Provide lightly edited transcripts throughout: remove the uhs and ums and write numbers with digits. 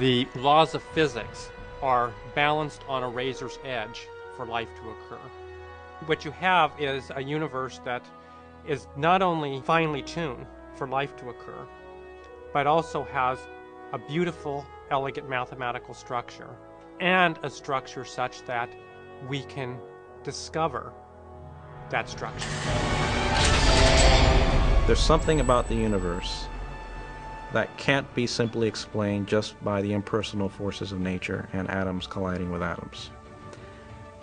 The laws of physics are balanced on a razor's edge for life to occur. What you have is a universe that is not only finely tuned for life to occur, but also has a beautiful, elegant mathematical structure, and a structure such that we can discover that structure. There's something about the universe that can't be simply explained just by the impersonal forces of nature and atoms colliding with atoms.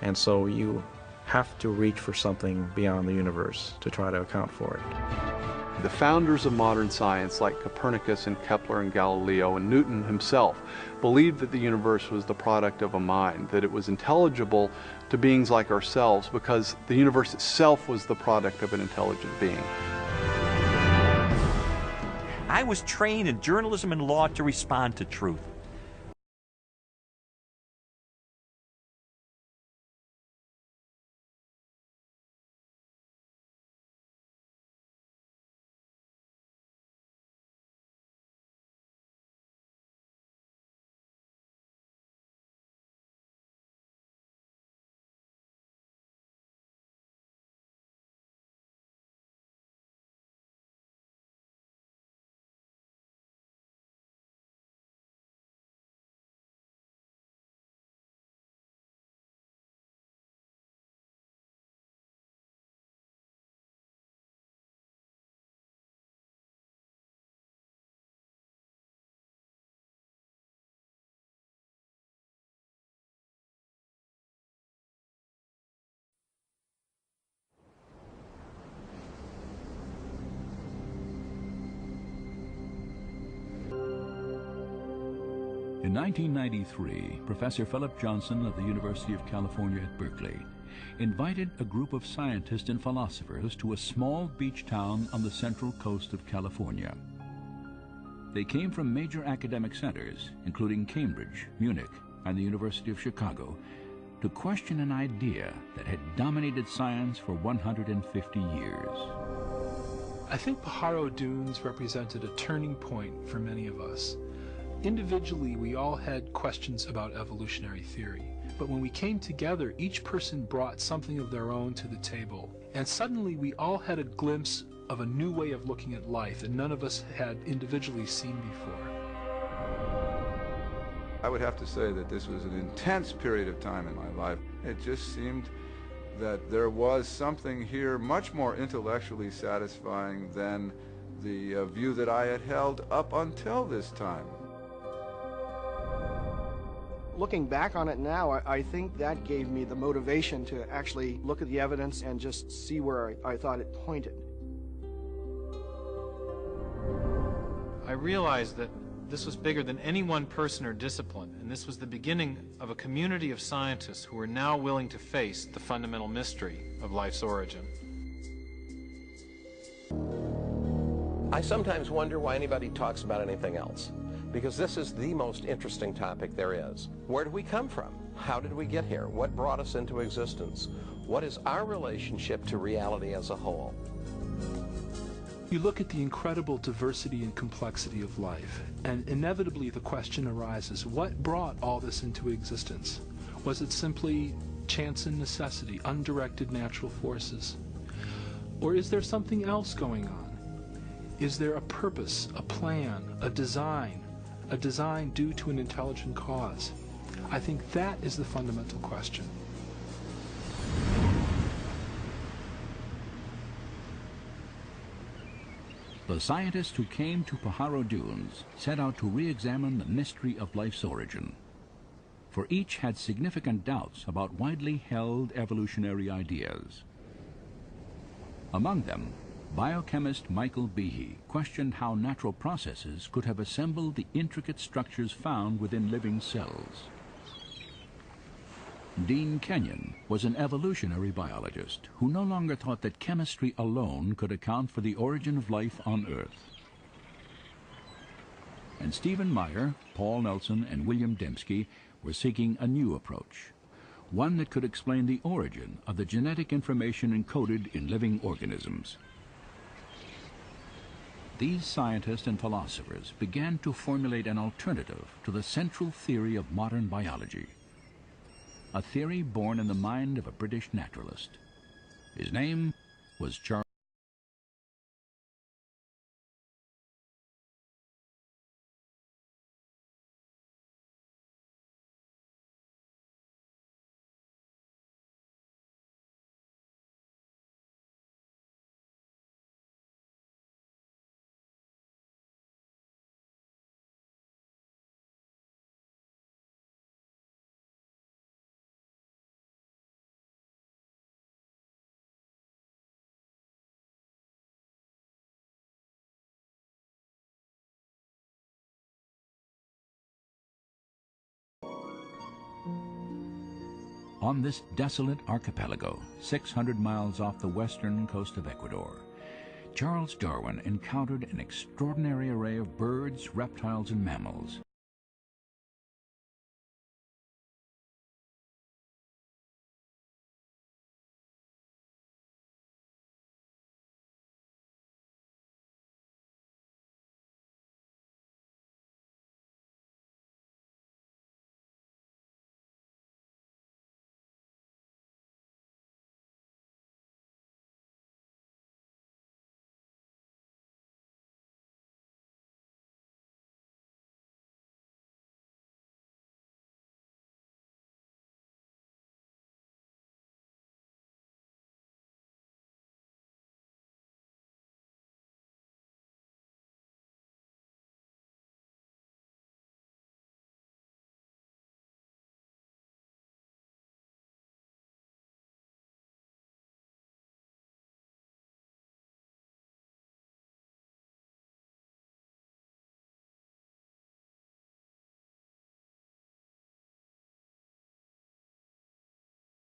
And so you have to reach for something beyond the universe to try to account for it. The founders of modern science, like Copernicus and Kepler and Galileo and Newton himself, believed that the universe was the product of a mind, that it was intelligible to beings like ourselves because the universe itself was the product of an intelligent being. I was trained in journalism and law to respond to truth. In 1993, Professor Philip Johnson of the University of California at Berkeley invited a group of scientists and philosophers to a small beach town on the central coast of California. They came from major academic centers, including Cambridge, Munich, and the University of Chicago, to question an idea that had dominated science for 150 years. I think Pajaro Dunes represented a turning point for many of us. Individually, we all had questions about evolutionary theory, but when we came together, each person brought something of their own to the table, and suddenly we all had a glimpse of a new way of looking at life that none of us had individually seen before. I would have to say that this was an intense period of time in my life. It just seemed that there was something here much more intellectually satisfying than the view that I had held up until this time. Looking back on it now, I think that gave me the motivation to actually look at the evidence and just see where I thought it pointed. I realized that this was bigger than any one person or discipline, and this was the beginning of a community of scientists who are now willing to face the fundamental mystery of life's origin. I sometimes wonder why anybody talks about anything else, because this is the most interesting topic there is. Where do we come from? How did we get here? What brought us into existence? What is our relationship to reality as a whole? You look at the incredible diversity and complexity of life, and inevitably the question arises, what brought all this into existence? Was it simply chance and necessity, undirected natural forces? Or is there something else going on? Is there a purpose, a plan, a design due to an intelligent cause? I think that is the fundamental question. The scientists who came to Pajaro Dunes set out to re-examine the mystery of life's origin. For each had significant doubts about widely held evolutionary ideas. Among them, biochemist Michael Behe questioned how natural processes could have assembled the intricate structures found within living cells. Dean Kenyon was an evolutionary biologist who no longer thought that chemistry alone could account for the origin of life on Earth. And Stephen Meyer, Paul Nelson, and William Dembski were seeking a new approach, one that could explain the origin of the genetic information encoded in living organisms. these scientists and philosophers began to formulate an alternative to the central theory of modern biology, a theory born in the mind of a British naturalist. His name was Charles. On this desolate archipelago, 600 miles off the western coast of Ecuador, Charles Darwin encountered an extraordinary array of birds, reptiles, and mammals.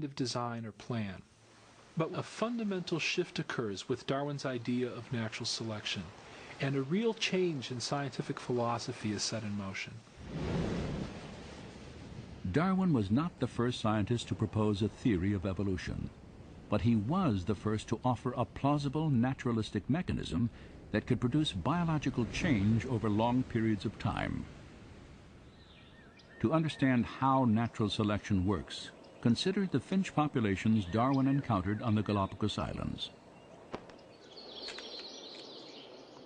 Of design or plan. But a fundamental shift occurs with Darwin's idea of natural selection, and a real change in scientific philosophy is set in motion. Darwin was not the first scientist to propose a theory of evolution, but he was the first to offer a plausible naturalistic mechanism that could produce biological change over long periods of time. To understand how natural selection works, consider the finch populations Darwin encountered on the Galapagos Islands.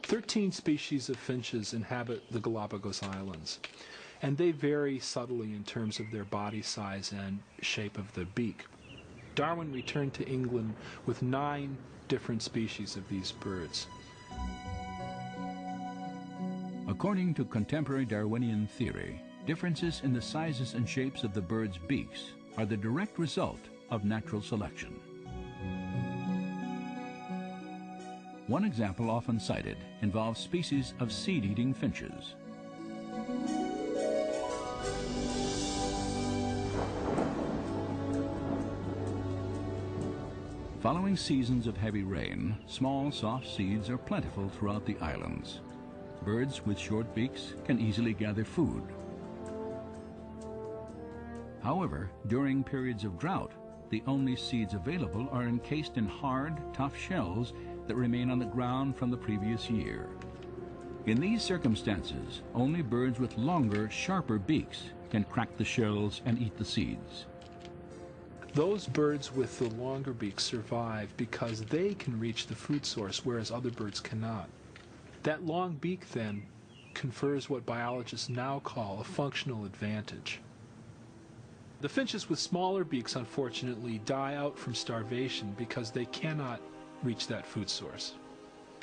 13 species of finches inhabit the Galapagos Islands, and they vary subtly in terms of their body size and shape of the beak. Darwin returned to England with 9 different species of these birds. According to contemporary Darwinian theory, differences in the sizes and shapes of the birds' beaks are the direct result of natural selection. One example often cited involves species of seed-eating finches. Following seasons of heavy rain, small, soft seeds are plentiful throughout the islands. Birds with short beaks can easily gather food. However, during periods of drought, the only seeds available are encased in hard, tough shells that remain on the ground from the previous year. In these circumstances, only birds with longer, sharper beaks can crack the shells and eat the seeds. Those birds with the longer beaks survive because they can reach the food source, whereas other birds cannot. That long beak, then, confers what biologists now call a functional advantage. The finches with smaller beaks, unfortunately, die out from starvation because they cannot reach that food source.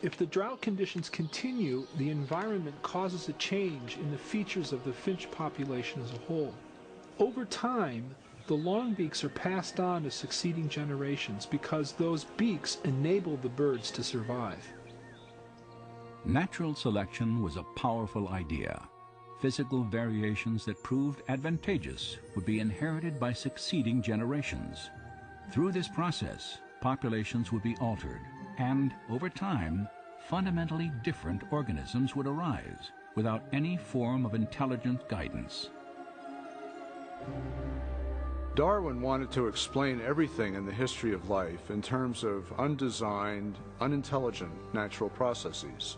If the drought conditions continue, the environment causes a change in the features of the finch population as a whole. Over time, the long beaks are passed on to succeeding generations because those beaks enable the birds to survive. Natural selection was a powerful idea. Physical variations that proved advantageous would be inherited by succeeding generations. Through this process, populations would be altered, and over time, fundamentally different organisms would arise without any form of intelligent guidance. Darwin wanted to explain everything in the history of life in terms of undesigned, unintelligent natural processes.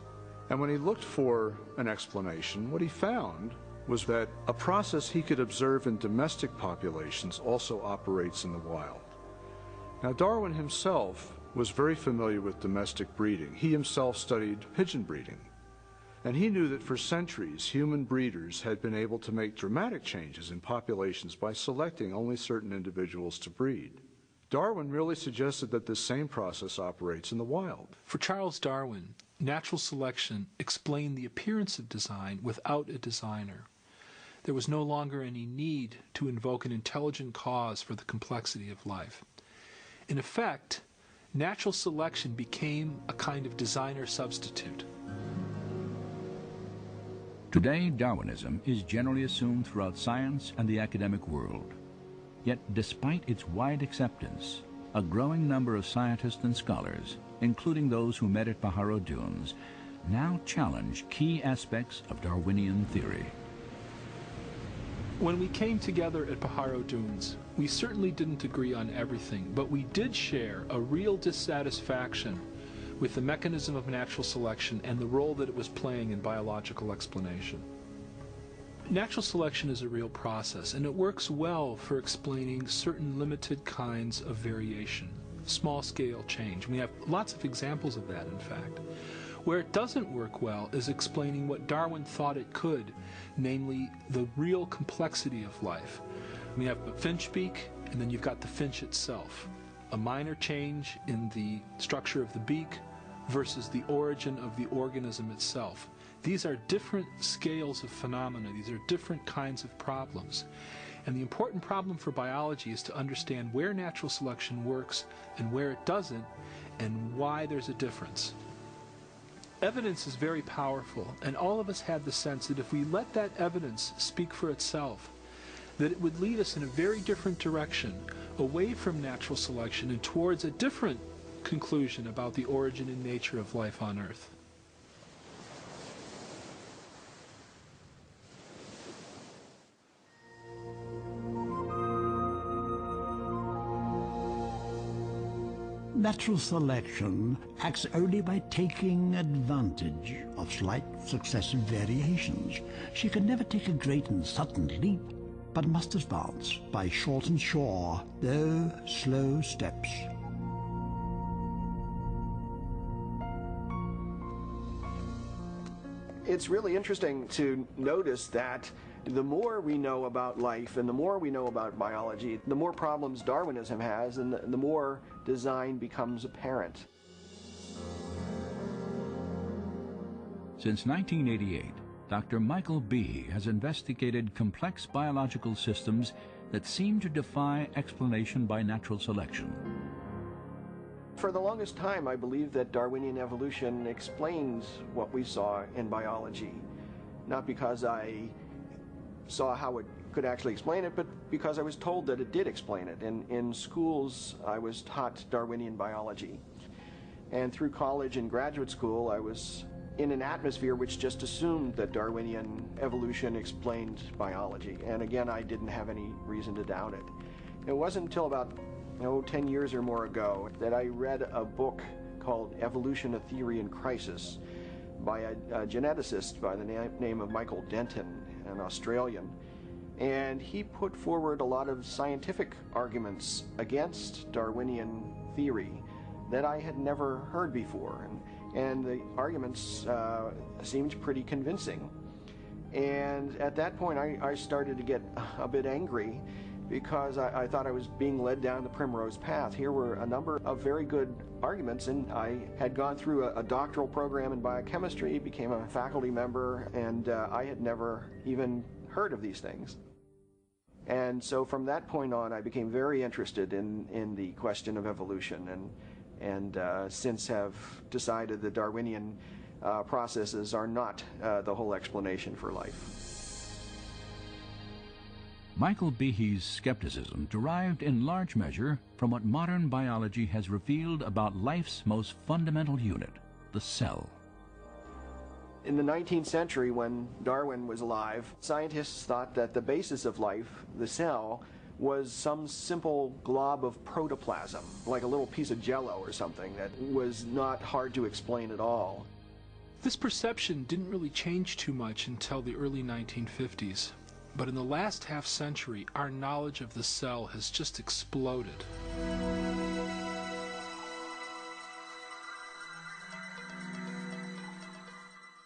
And when he looked for an explanation, what he found was that a process he could observe in domestic populations also operates in the wild. Now, Darwin himself was very familiar with domestic breeding. He himself studied pigeon breeding. And he knew that for centuries, human breeders had been able to make dramatic changes in populations by selecting only certain individuals to breed. Darwin really suggested that this same process operates in the wild. For Charles Darwin, natural selection explained the appearance of design without a designer. There was no longer any need to invoke an intelligent cause for the complexity of life. In effect, natural selection became a kind of designer substitute. Today, Darwinism is generally assumed throughout science and the academic world. Yet, despite its wide acceptance, a growing number of scientists and scholars, including those who met at Pajaro Dunes, now challenge key aspects of Darwinian theory. When we came together at Pajaro Dunes, we certainly didn't agree on everything, but we did share a real dissatisfaction with the mechanism of natural selection and the role that it was playing in biological explanation. Natural selection is a real process, and it works well for explaining certain limited kinds of variation, small-scale change. We have lots of examples of that, in fact. Where it doesn't work well is explaining what Darwin thought it could, namely the real complexity of life. We have a finch beak, and then you've got the finch itself. A minor change in the structure of the beak versus the origin of the organism itself. These are different scales of phenomena. These are different kinds of problems. And the important problem for biology is to understand where natural selection works and where it doesn't, and why there's a difference. Evidence is very powerful, and all of us had the sense that if we let that evidence speak for itself, that it would lead us in a very different direction, away from natural selection and towards a different conclusion about the origin and nature of life on Earth. Natural selection acts only by taking advantage of slight successive variations. She can never take a great and sudden leap, but must advance by short and sure, though slow steps. It's really interesting to notice that the more we know about life and the more we know about biology, the more problems Darwinism has and the more design becomes apparent. Since 1988, Dr. Michael Behe has investigated complex biological systems that seem to defy explanation by natural selection. For the longest time, I believed that Darwinian evolution explains what we saw in biology, not because I saw how it could actually explain it, but because I was told that it did explain it. In schools, I was taught Darwinian biology. And through college and graduate school, I was in an atmosphere which just assumed that Darwinian evolution explained biology. And again, I didn't have any reason to doubt it. It wasn't until about 10 years or more ago that I read a book called Evolution: A Theory in Crisis by a geneticist by the name of Michael Denton, an Australian. And he put forward a lot of scientific arguments against Darwinian theory that I had never heard before. And the arguments seemed pretty convincing. And at that point, I started to get a bit angry because I thought I was being led down the primrose path. Here were a number of very good arguments, and I had gone through a doctoral program in biochemistry, became a faculty member, and I had never even heard of these things. And so from that point on, I became very interested in the question of evolution, and since have decided that Darwinian processes are not the whole explanation for life. Michael Behe's skepticism derived in large measure from what modern biology has revealed about life's most fundamental unit, the cell. In the 19th century, when Darwin was alive, scientists thought that the basis of life, the cell, was some simple glob of protoplasm, like a little piece of jello or something that was not hard to explain at all. This perception didn't really change too much until the early 1950s, but in the last half-century, our knowledge of the cell has just exploded.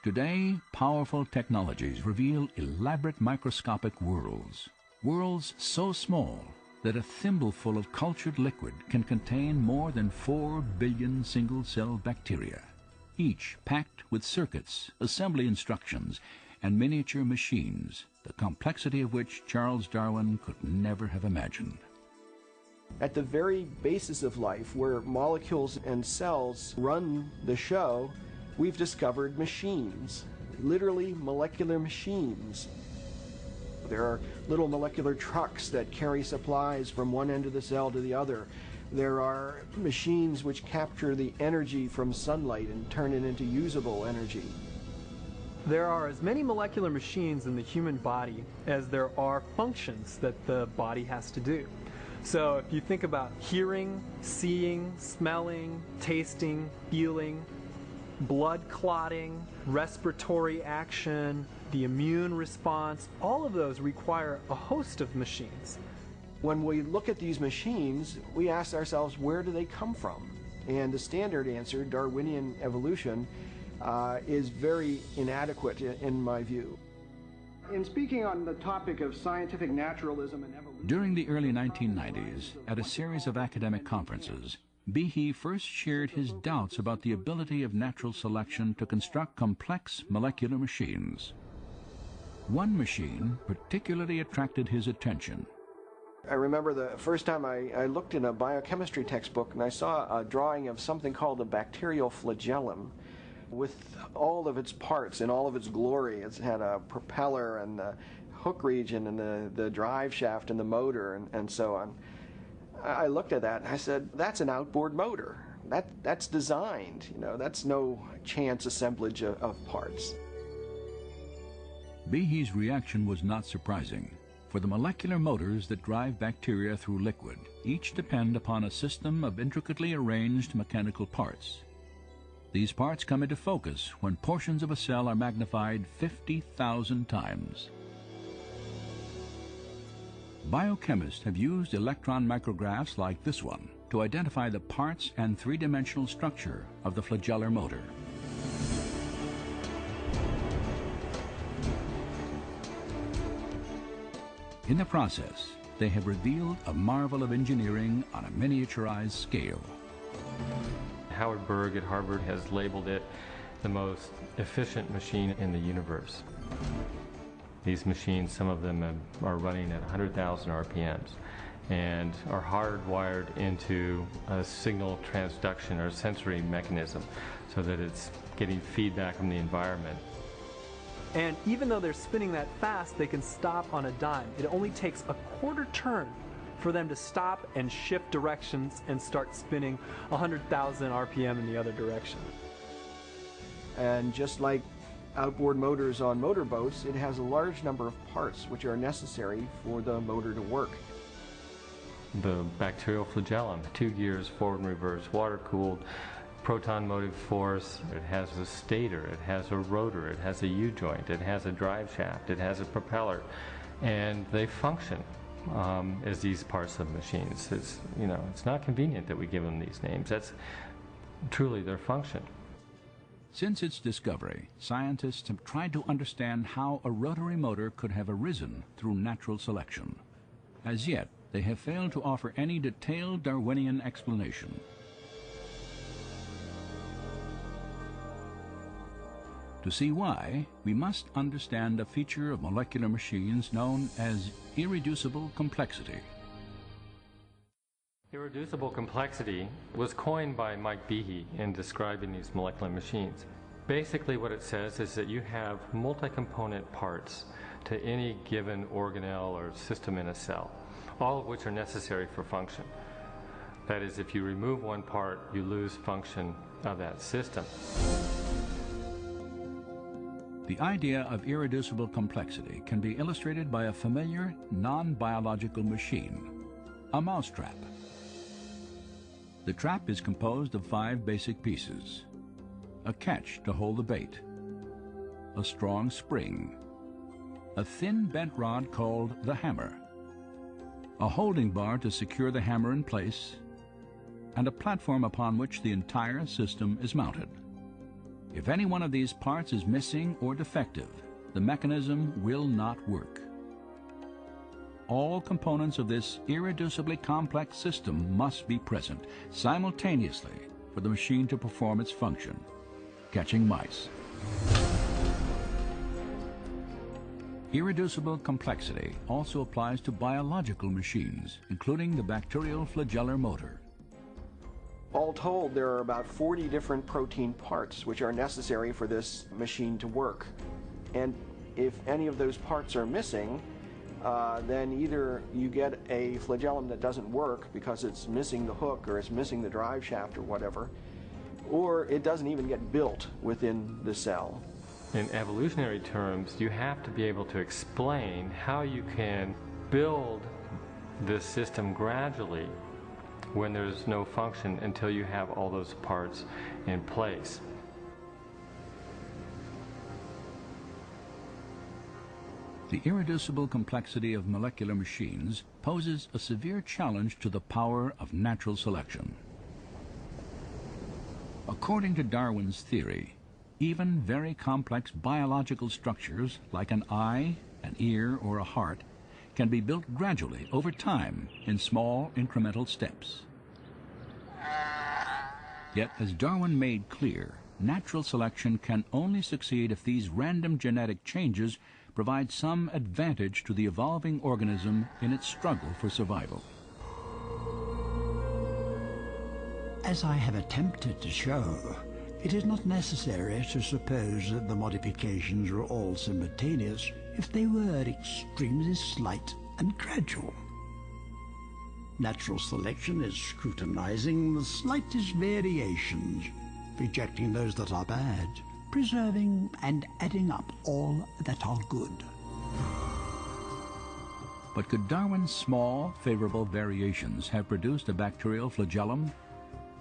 Today, powerful technologies reveal elaborate microscopic worlds. Worlds so small that a thimbleful of cultured liquid can contain more than 4 billion single-cell bacteria, each packed with circuits, assembly instructions, and miniature machines, the complexity of which Charles Darwin could never have imagined. At the very basis of life, where molecules and cells run the show, we've discovered machines, literally molecular machines. There are little molecular trucks that carry supplies from one end of the cell to the other. There are machines which capture the energy from sunlight and turn it into usable energy. There are as many molecular machines in the human body as there are functions that the body has to do. So if you think about hearing, seeing, smelling, tasting, feeling, blood clotting, respiratory action, the immune response, all of those require a host of machines. When we look at these machines, we ask ourselves, where do they come from? And the standard answer, Darwinian evolution, is very inadequate in my view. In speaking on the topic of scientific naturalism and evolution... During the early 1990s, at a series of academic conferences, Behe first shared his doubts about the ability of natural selection to construct complex molecular machines. One machine particularly attracted his attention. I remember the first time I looked in a biochemistry textbook and I saw a drawing of something called a bacterial flagellum with all of its parts in all of its glory. It had a propeller and the hook region and the drive shaft and the motor and so on. I looked at that and I said, that's an outboard motor. That's designed, that's no chance assemblage of parts. Behe's reaction was not surprising, for the molecular motors that drive bacteria through liquid each depend upon a system of intricately arranged mechanical parts. These parts come into focus when portions of a cell are magnified 50,000 times. Biochemists have used electron micrographs like this one to identify the parts and three-dimensional structure of the flagellar motor. In the process, they have revealed a marvel of engineering on a miniaturized scale. Howard Berg at Harvard has labeled it the most efficient machine in the universe. These machines, some of them are running at 100,000 RPMs and are hardwired into a signal transduction or sensory mechanism so that it's getting feedback from the environment. And even though they're spinning that fast, they can stop on a dime. It only takes a quarter turn for them to stop and shift directions and start spinning 100,000 RPM in the other direction. And just like outboard motors on motorboats, it has a large number of parts which are necessary for the motor to work. The bacterial flagellum, 2 gears, forward and reverse, water-cooled, proton motive force. It has a stator, it has a rotor, it has a U-joint, it has a drive shaft, it has a propeller, and they function as these parts of machines. It's, it's not convenient that we give them these names. That's truly their function. Since its discovery, scientists have tried to understand how a rotary motor could have arisen through natural selection. As yet, they have failed to offer any detailed Darwinian explanation. To see why, we must understand a feature of molecular machines known as irreducible complexity. Irreducible complexity was coined by Mike Behe in describing these molecular machines. Basically what it says is that you have multi-component parts to any given organelle or system in a cell, all of which are necessary for function. That is, if you remove one part, you lose function of that system. The idea of irreducible complexity can be illustrated by a familiar non-biological machine, a mousetrap. The trap is composed of 5 basic pieces: a catch to hold the bait, a strong spring, a thin bent rod called the hammer, a holding bar to secure the hammer in place, and a platform upon which the entire system is mounted. If any one of these parts is missing or defective, the mechanism will not work. All components of this irreducibly complex system must be present simultaneously for the machine to perform its function, catching mice. Irreducible complexity also applies to biological machines, including the bacterial flagellar motor. All told, there are about 40 different protein parts which are necessary for this machine to work. And if any of those parts are missing, then either you get a flagellum that doesn't work because it's missing the hook or it's missing the drive shaft or whatever, or it doesn't even get built within the cell. In evolutionary terms, you have to be able to explain how you can build this system gradually when there's no function until you have all those parts in place. The irreducible complexity of molecular machines poses a severe challenge to the power of natural selection. According to Darwin's theory, even very complex biological structures like an eye, an ear, or a heart can be built gradually over time in small incremental steps. Yet, as Darwin made clear, natural selection can only succeed if these random genetic changes provide some advantage to the evolving organism in its struggle for survival. As I have attempted to show, it is not necessary to suppose that the modifications are all simultaneous if they were extremely slight and gradual. Natural selection is scrutinizing the slightest variations, rejecting those that are bad, preserving and adding up all that are good. But could Darwin's small, favorable variations have produced a bacterial flagellum?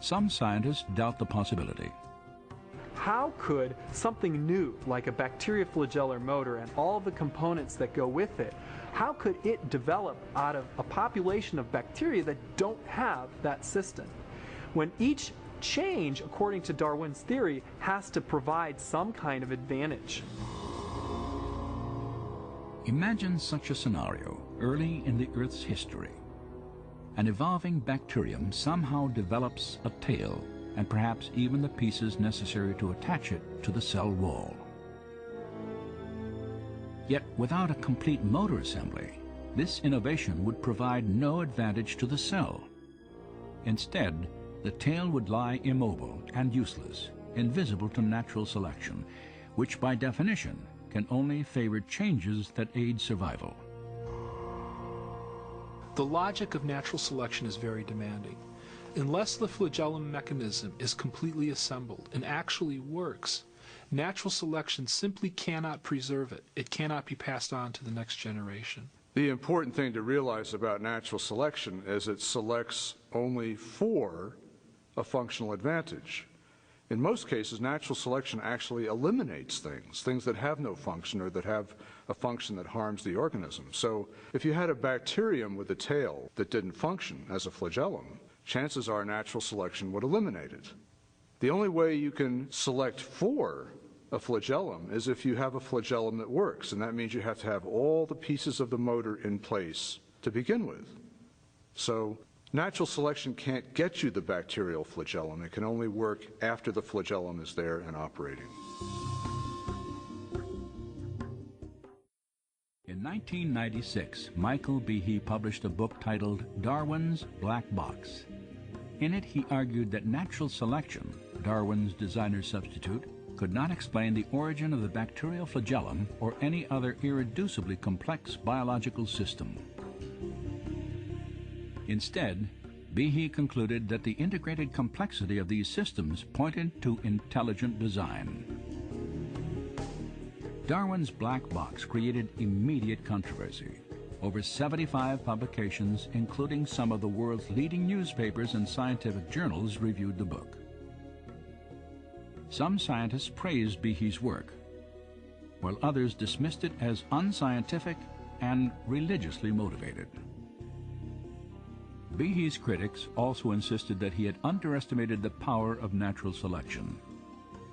Some scientists doubt the possibility. How could something new, like a bacterioflagellar motor and all the components that go with it, how could it develop out of a population of bacteria that don't have that system? When each change, according to Darwin's theory, has to provide some kind of advantage. Imagine such a scenario early in the Earth's history. An evolving bacterium somehow develops a tail and perhaps even the pieces necessary to attach it to the cell wall. Yet without a complete motor assembly, this innovation would provide no advantage to the cell. Instead, the tail would lie immobile and useless, invisible to natural selection, which by definition can only favor changes that aid survival. The logic of natural selection is very demanding. Unless the flagellum mechanism is completely assembled and actually works, natural selection simply cannot preserve it. It cannot be passed on to the next generation. The important thing to realize about natural selection is it selects only for a functional advantage. In most cases, natural selection actually eliminates things that have no function or that have a function that harms the organism. So if you had a bacterium with a tail that didn't function as a flagellum, chances are natural selection would eliminate it. The only way you can select for a flagellum is if you have a flagellum that works, and that means you have to have all the pieces of the motor in place to begin with. So natural selection can't get you the bacterial flagellum. It can only work after the flagellum is there and operating. In 1996, Michael Behe published a book titled Darwin's Black Box. In it, he argued that natural selection, Darwin's designer substitute, could not explain the origin of the bacterial flagellum or any other irreducibly complex biological system. Instead, Behe concluded that the integrated complexity of these systems pointed to intelligent design. Darwin's black box created immediate controversy. Over 75 publications, including some of the world's leading newspapers and scientific journals, reviewed the book. Some scientists praised Behe's work, while others dismissed it as unscientific and religiously motivated. Behe's critics also insisted that he had underestimated the power of natural selection.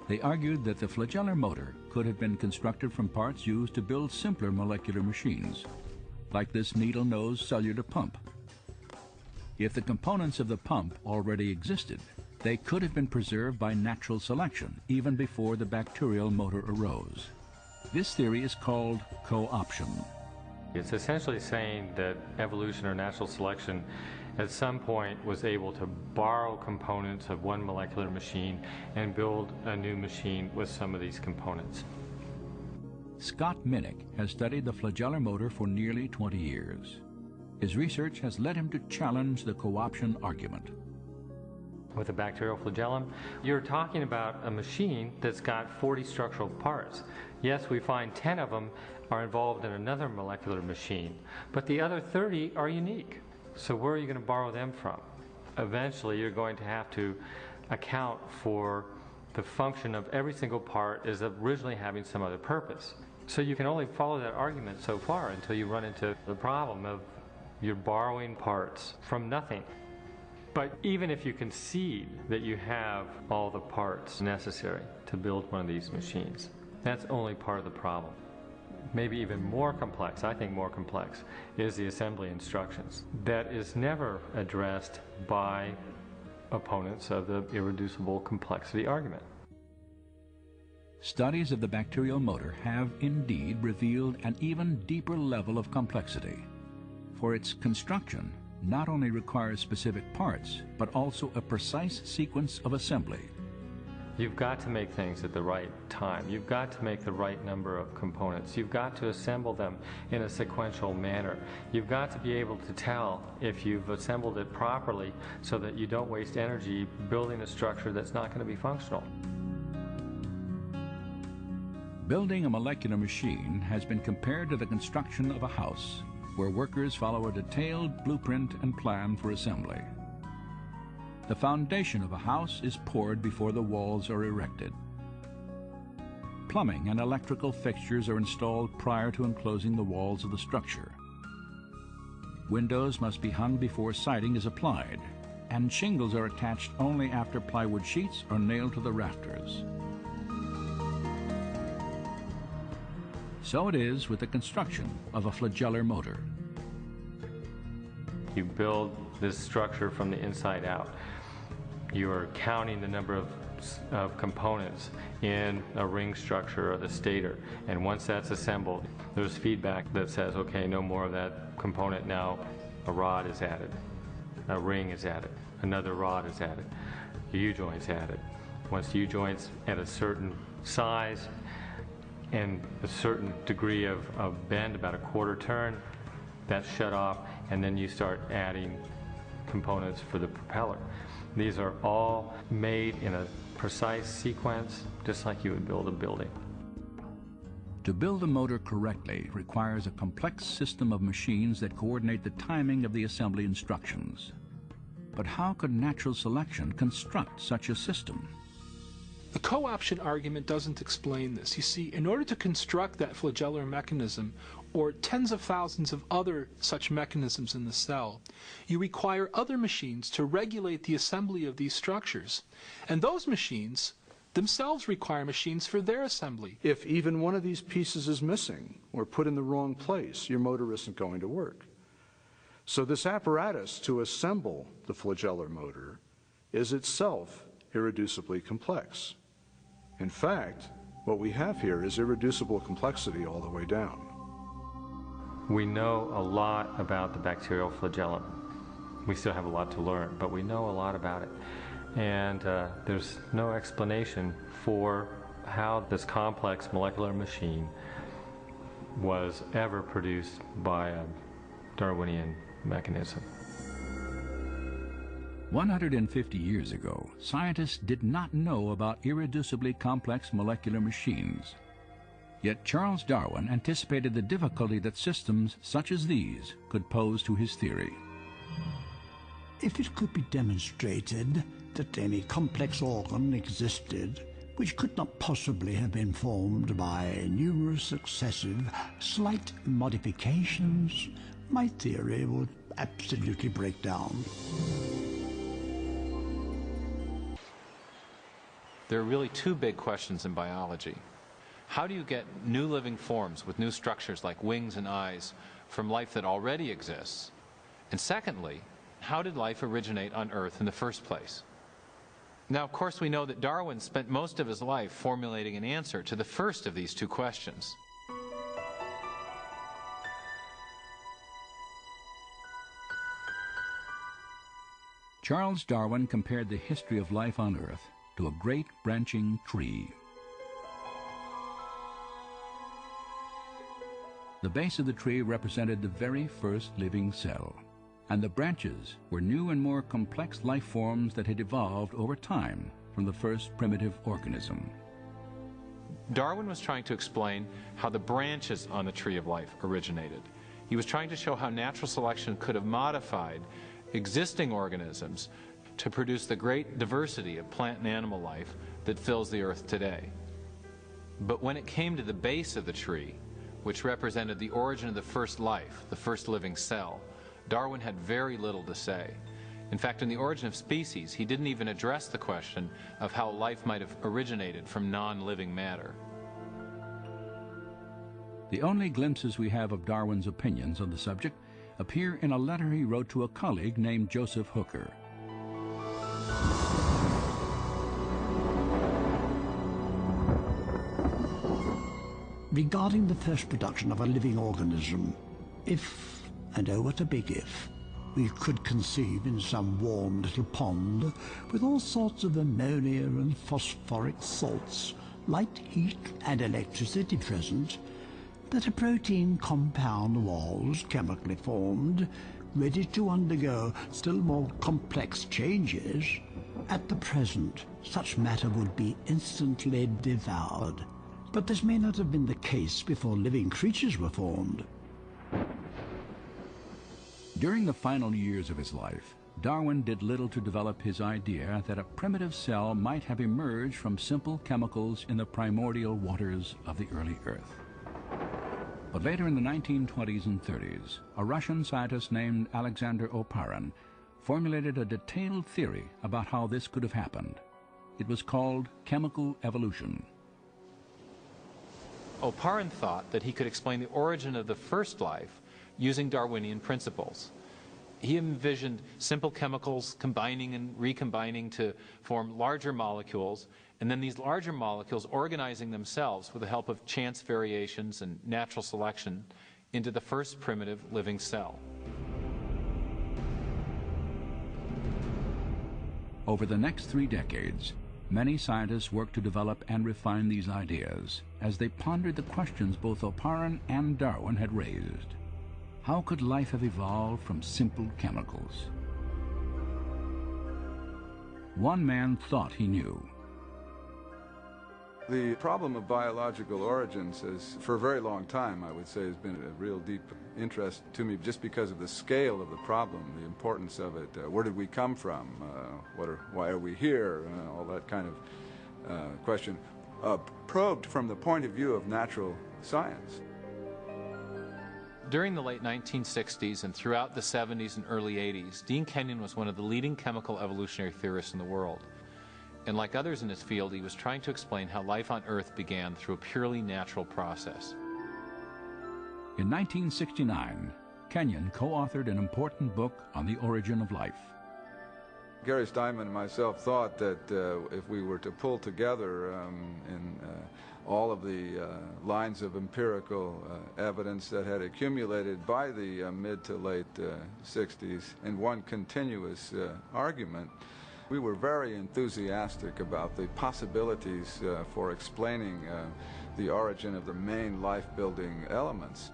They argued that the flagellar motor could have been constructed from parts used to build simpler molecular machines, like this needle-nose cellular pump. If the components of the pump already existed, they could have been preserved by natural selection even before the bacterial motor arose. This theory is called co-option. It's essentially saying that evolution or natural selection at some point was able to borrow components of one molecular machine and build a new machine with some of these components. Scott Minnick has studied the flagellar motor for nearly 20 years. His research has led him to challenge the co-option argument. With a bacterial flagellum, you're talking about a machine that's got 40 structural parts. Yes, we find 10 of them are involved in another molecular machine, but the other 30 are unique. So where are you going to borrow them from? Eventually, you're going to have to account for the function of every single part as originally having some other purpose. So you can only follow that argument so far until you run into the problem of you're borrowing parts from nothing. But even if you concede that you have all the parts necessary to build one of these machines, that's only part of the problem. Maybe even more complex, I think more complex, is the assembly instructions. That is never addressed by opponents of the irreducible complexity argument. Studies of the bacterial motor have indeed revealed an even deeper level of complexity, for its construction not only requires specific parts, but also a precise sequence of assembly. You've got to make things at the right time. You've got to make the right number of components. You've got to assemble them in a sequential manner. You've got to be able to tell if you've assembled it properly so that you don't waste energy building a structure that's not going to be functional. Building a molecular machine has been compared to the construction of a house, where workers follow a detailed blueprint and plan for assembly. The foundation of a house is poured before the walls are erected. Plumbing and electrical fixtures are installed prior to enclosing the walls of the structure. Windows must be hung before siding is applied, and shingles are attached only after plywood sheets are nailed to the rafters. So it is with the construction of a flagellar motor. You build this structure from the inside out. You are counting the number of components in a ring structure or the stator, and once that's assembled, there's feedback that says, okay, no more of that component now. A rod is added, a ring is added, another rod is added, a U-joint's added. Once the U-joint's at a certain size and a certain degree of bend, about a quarter turn, that's shut off, and then you start adding components for the propeller. These are all made in a precise sequence, just like you would build a building. To build a motor correctly requires a complex system of machines that coordinate the timing of the assembly instructions. But how could natural selection construct such a system? The co-option argument doesn't explain this. You see, in order to construct that flagellar mechanism, or tens of thousands of other such mechanisms in the cell, you require other machines to regulate the assembly of these structures. And those machines themselves require machines for their assembly. If even one of these pieces is missing or put in the wrong place, your motor isn't going to work. So this apparatus to assemble the flagellar motor is itself irreducibly complex. In fact, what we have here is irreducible complexity all the way down. We know a lot about the bacterial flagellum. We still have a lot to learn, but we know a lot about it. And there's no explanation for how this complex molecular machine was ever produced by a Darwinian mechanism. 150 years ago, scientists did not know about irreducibly complex molecular machines. Yet Charles Darwin anticipated the difficulty that systems such as these could pose to his theory. If it could be demonstrated that any complex organ existed which could not possibly have been formed by numerous successive slight modifications, my theory would absolutely break down. There are really two big questions in biology. How do you get new living forms with new structures like wings and eyes from life that already exists? And secondly, how did life originate on Earth in the first place? Now, of course, we know that Darwin spent most of his life formulating an answer to the first of these two questions. Charles Darwin compared the history of life on Earth to a great branching tree. The base of the tree represented the very first living cell, and the branches were new and more complex life forms that had evolved over time from the first primitive organism. Darwin was trying to explain how the branches on the tree of life originated. He was trying to show how natural selection could have modified existing organisms to produce the great diversity of plant and animal life that fills the Earth today. But when it came to the base of the tree, which represented the origin of the first life, the first living cell, Darwin had very little to say. In fact, in The Origin of Species, he didn't even address the question of how life might have originated from non-living matter. The only glimpses we have of Darwin's opinions on the subject appear in a letter he wrote to a colleague named Joseph Hooker. Regarding the first production of a living organism, if, and oh what a big if, we could conceive in some warm little pond with all sorts of ammonia and phosphoric salts, light, heat and electricity present, that a protein compound was chemically formed, ready to undergo still more complex changes, at the present such matter would be instantly devoured. But this may not have been the case before living creatures were formed. During the final years of his life, Darwin did little to develop his idea that a primitive cell might have emerged from simple chemicals in the primordial waters of the early Earth. But later in the 1920s and 30s, a Russian scientist named Alexander Oparin formulated a detailed theory about how this could have happened. It was called chemical evolution. Oparin thought that he could explain the origin of the first life using Darwinian principles. He envisioned simple chemicals combining and recombining to form larger molecules, and then these larger molecules organizing themselves with the help of chance variations and natural selection into the first primitive living cell. Over the next 3 decades, many scientists worked to develop and refine these ideas as they pondered the questions both Oparin and Darwin had raised. How could life have evolved from simple chemicals? One man thought he knew. The problem of biological origins has, for a very long time, I would say, has been a real deep interest to me just because of the scale of the problem, the importance of it. Where did we come from? Why are we here? All that kind of question. Probed from the point of view of natural science. During the late 1960s and throughout the 70s and early 80s, Dean Kenyon was one of the leading chemical evolutionary theorists in the world. And like others in his field, he was trying to explain how life on Earth began through a purely natural process. In 1969, Kenyon co-authored an important book on the origin of life. Gary Steinman and myself thought that if we were to pull together all of the lines of empirical evidence that had accumulated by the mid to late 60s in one continuous argument, we were very enthusiastic about the possibilities for explaining the origin of the main life-building elements.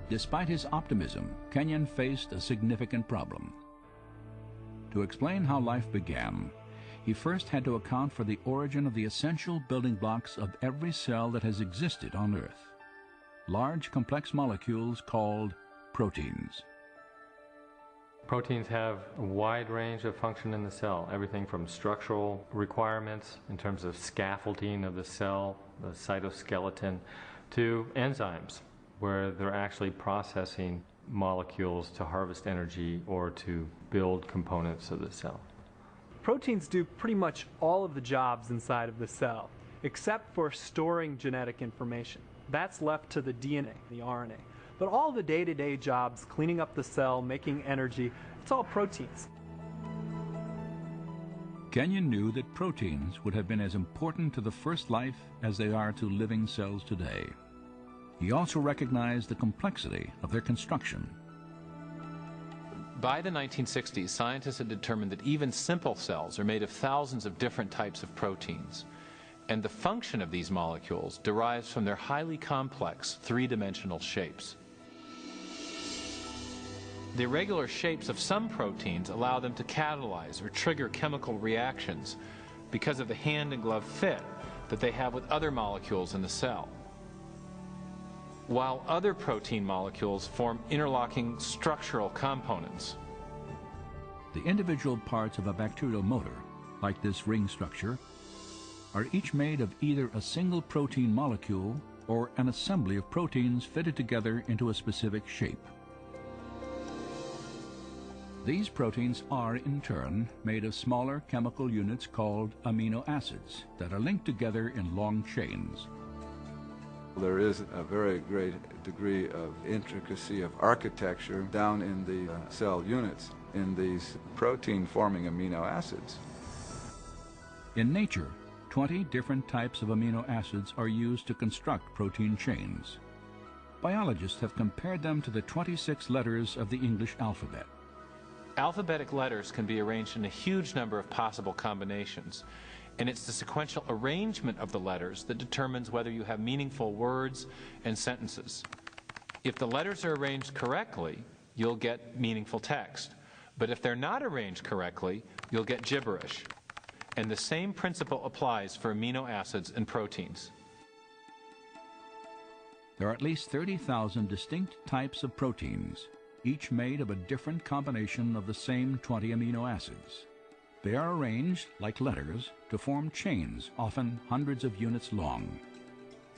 Despite his optimism, Kenyon faced a significant problem. To explain how life began, he first had to account for the origin of the essential building blocks of every cell that has existed on Earth. Large, complex molecules called proteins. Proteins have a wide range of function in the cell, everything from structural requirements in terms of scaffolding of the cell, the cytoskeleton, to enzymes, where they're actually processing molecules to harvest energy or to build components of the cell. Proteins do pretty much all of the jobs inside of the cell, except for storing genetic information. That's left to the DNA, the RNA. But all the day-to-day jobs, cleaning up the cell, making energy, it's all proteins. Kenyon knew that proteins would have been as important to the first life as they are to living cells today. He also recognized the complexity of their construction. By the 1960s, scientists had determined that even simple cells are made of thousands of different types of proteins. And the function of these molecules derives from their highly complex three-dimensional shapes. The irregular shapes of some proteins allow them to catalyze or trigger chemical reactions because of the hand-and-glove fit that they have with other molecules in the cell, while other protein molecules form interlocking structural components. The individual parts of a bacterial motor, like this ring structure, are each made of either a single protein molecule or an assembly of proteins fitted together into a specific shape. These proteins are, in turn, made of smaller chemical units called amino acids that are linked together in long chains. There is a very great degree of intricacy of architecture down in the cell units in these protein-forming amino acids. In nature, 20 different types of amino acids are used to construct protein chains. Biologists have compared them to the 26 letters of the English alphabet. Alphabetic letters can be arranged in a huge number of possible combinations, and it's the sequential arrangement of the letters that determines whether you have meaningful words and sentences. If the letters are arranged correctly, you'll get meaningful text. But if they're not arranged correctly, you'll get gibberish. And the same principle applies for amino acids and proteins. There are at least 30,000 distinct types of proteins, each made of a different combination of the same 20 amino acids. They are arranged, like letters, to form chains, often hundreds of units long.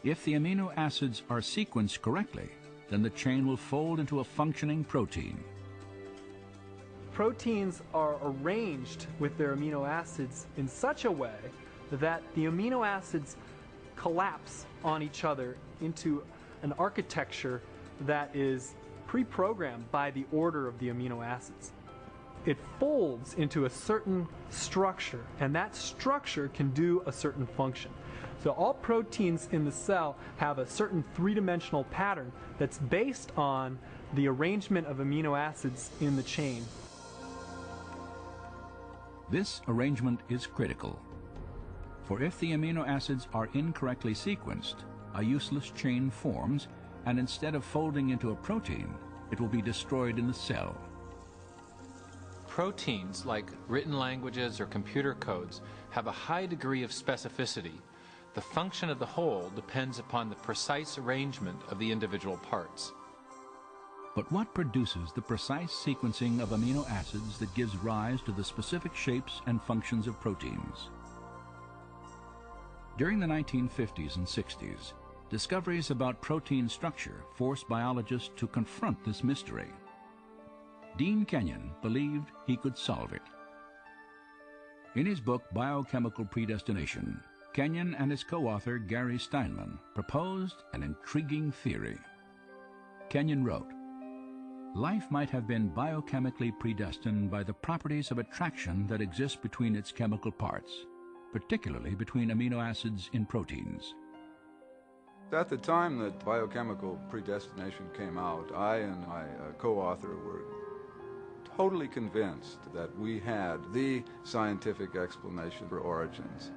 If the amino acids are sequenced correctly, then the chain will fold into a functioning protein. Proteins are arranged with their amino acids in such a way that the amino acids collapse on each other into an architecture that is pre-programmed by the order of the amino acids. It folds into a certain structure, and that structure can do a certain function. So all proteins in the cell have a certain three-dimensional pattern that's based on the arrangement of amino acids in the chain. This arrangement is critical, for if the amino acids are incorrectly sequenced, a useless chain forms, and instead of folding into a protein, it will be destroyed in the cell. Proteins, like written languages or computer codes, have a high degree of specificity. The function of the whole depends upon the precise arrangement of the individual parts. But what produces the precise sequencing of amino acids that gives rise to the specific shapes and functions of proteins? During the 1950s and 60s, discoveries about protein structure forced biologists to confront this mystery. Dean Kenyon believed he could solve it. In his book Biochemical Predestination, Kenyon and his co-author Gary Steinman proposed an intriguing theory. Kenyon wrote, "Life might have been biochemically predestined by the properties of attraction that exist between its chemical parts, particularly between amino acids in proteins." At the time that biochemical predestination came out, I and my co-author were totally convinced that we had the scientific explanation for origins.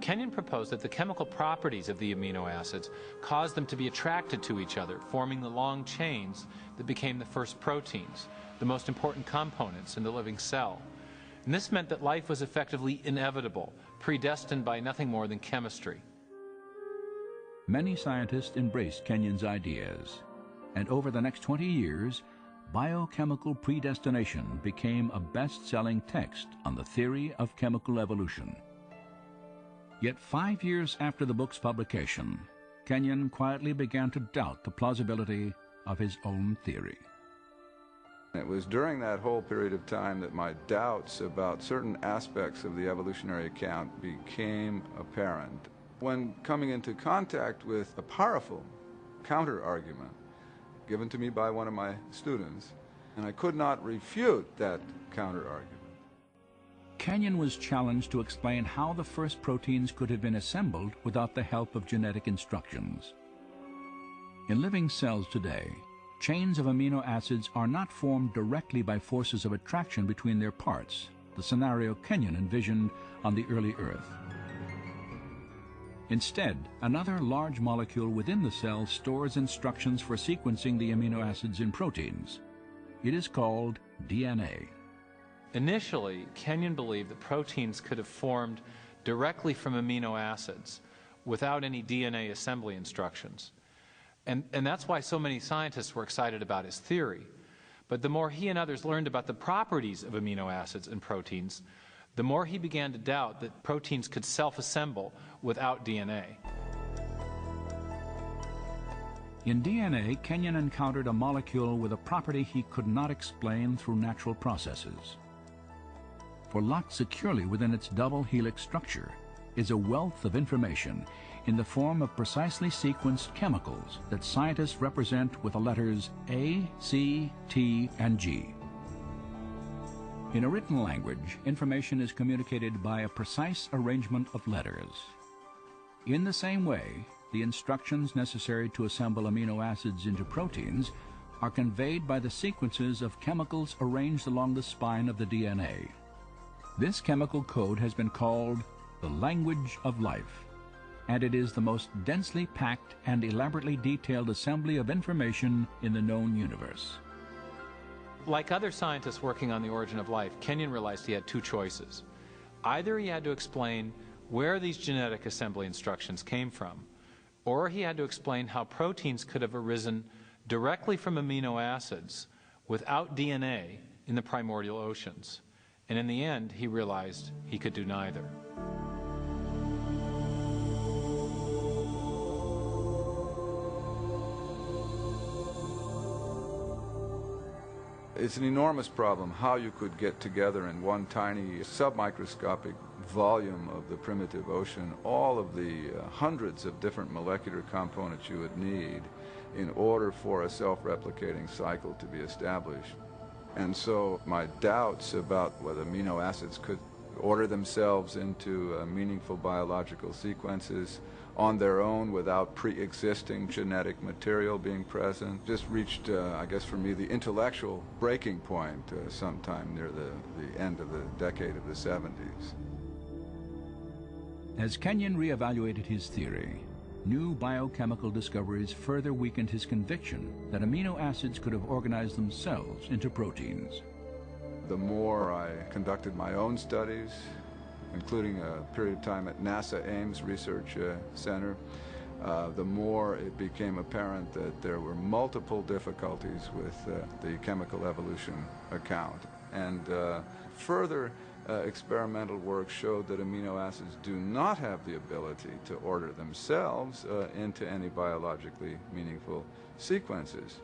Kenyon proposed that the chemical properties of the amino acids caused them to be attracted to each other, forming the long chains that became the first proteins, the most important components in the living cell. And this meant that life was effectively inevitable, predestined by nothing more than chemistry. Many scientists embraced Kenyon's ideas, and over the next 20 years, Biochemical Predestination became a best-selling text on the theory of chemical evolution. Yet 5 years after the book's publication, Kenyon quietly began to doubt the plausibility of his own theory. It was during that whole period of time that my doubts about certain aspects of the evolutionary account became apparent. When coming into contact with a powerful counter-argument given to me by one of my students, and I could not refute that counter-argument. Kenyon was challenged to explain how the first proteins could have been assembled without the help of genetic instructions. In living cells today, chains of amino acids are not formed directly by forces of attraction between their parts, the scenario Kenyon envisioned on the early Earth. Instead, another large molecule within the cell stores instructions for sequencing the amino acids in proteins. It is called DNA. Initially, Kenyon believed that proteins could have formed directly from amino acids without any DNA assembly instructions. And that's why so many scientists were excited about his theory. But the more he and others learned about the properties of amino acids and proteins, the more he began to doubt that proteins could self-assemble without DNA. In DNA, Kenyon encountered a molecule with a property he could not explain through natural processes. For locked securely within its double helix structure is a wealth of information in the form of precisely sequenced chemicals that scientists represent with the letters A, C, T, and G. In a written language, information is communicated by a precise arrangement of letters. In the same way, the instructions necessary to assemble amino acids into proteins are conveyed by the sequences of chemicals arranged along the spine of the DNA. This chemical code has been called the language of life, and it is the most densely packed and elaborately detailed assembly of information in the known universe. Like other scientists working on the origin of life, Kenyon realized he had two choices. Either he had to explain where these genetic assembly instructions came from, or he had to explain how proteins could have arisen directly from amino acids without DNA in the primordial oceans. And in the end, he realized he could do neither. It's an enormous problem how you could get together in one tiny submicroscopic volume of the primitive ocean all of the hundreds of different molecular components you would need in order for a self-replicating cycle to be established. And so my doubts about whether amino acids could order themselves into meaningful biological sequences on their own without pre-existing genetic material being present just reached, I guess for me, the intellectual breaking point sometime near the end of the decade of the 70s. As Kenyon reevaluated his theory, new biochemical discoveries further weakened his conviction that amino acids could have organized themselves into proteins. The more I conducted my own studies, including a period of time at NASA Ames Research Center, the more it became apparent that there were multiple difficulties with the chemical evolution account. And further experimental work showed that amino acids do not have the ability to order themselves into any biologically meaningful sequences.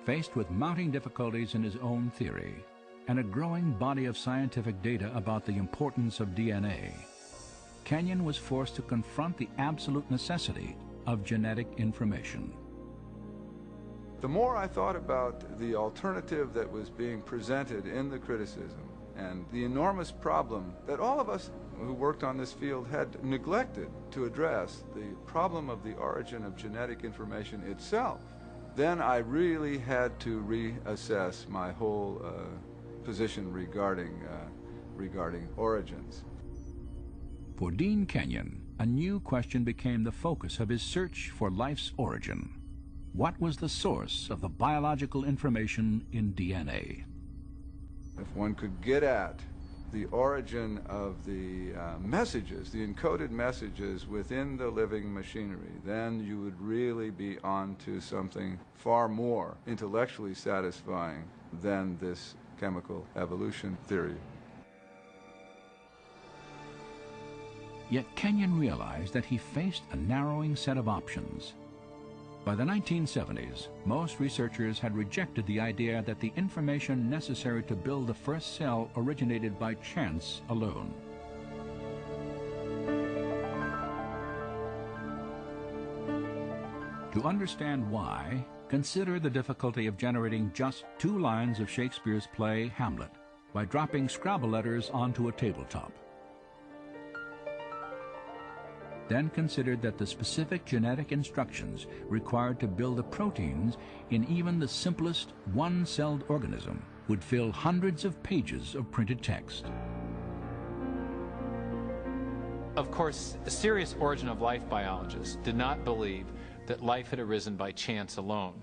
Faced with mounting difficulties in his own theory and a growing body of scientific data about the importance of DNA, Kenyon was forced to confront the absolute necessity of genetic information. The more I thought about the alternative that was being presented in the criticism and the enormous problem that all of us who worked on this field had neglected to address, the problem of the origin of genetic information itself, then I really had to reassess my whole position regarding origins. For Dean Kenyon, a new question became the focus of his search for life's origin. What was the source of the biological information in DNA? If one could get at the origin of the messages, the encoded messages within the living machinery, then you would really be on to something far more intellectually satisfying than this chemical evolution theory. Yet Kenyon realized that he faced a narrowing set of options. By the 1970s, most researchers had rejected the idea that the information necessary to build the first cell originated by chance alone. To understand why, consider the difficulty of generating just 2 lines of Shakespeare's play Hamlet by dropping Scrabble letters onto a tabletop. Then considered that the specific genetic instructions required to build the proteins in even the simplest one-celled organism would fill hundreds of pages of printed text. Of course, serious origin of life biologists did not believe that life had arisen by chance alone.